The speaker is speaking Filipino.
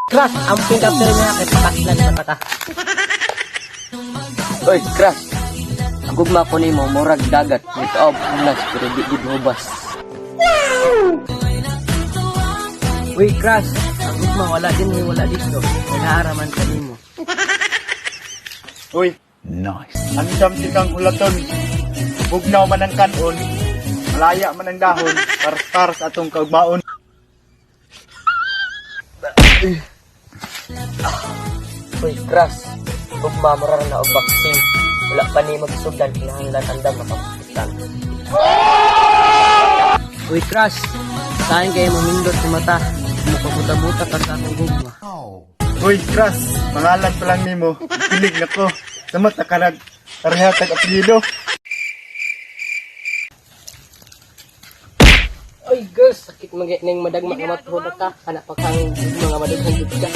Crush, amping kapter niya kay pataklan sa kata. Oy, Crush. Ang gugma ko nimo murag dagat, may taob ulas pero di gid hubas. Uy, Crush, ang gugma wala din ni wala dito. Naaraman ka nimo. Uy, Nice. ang damti kang ulaton. Bugnaw man ang kanon, malaya man ang dahon, paras atong kaugmaon. Uy, Crush, gugma mo rin na og vaccine. Wala pa ni magsugdan, kinahanglan andam makaputan. Uy, Crush, saan kayo mamindot sa mata? Makabuta-buta ka sa akong gugma. Uy, Kras, pangalan pa lang nimo, pilig na ko. Sa mata ka nag-tarihatag apelido. Uy, girls, sakit mag-neng madagma nga matuhod ka. Anak pa kang mga madagmang gud ka.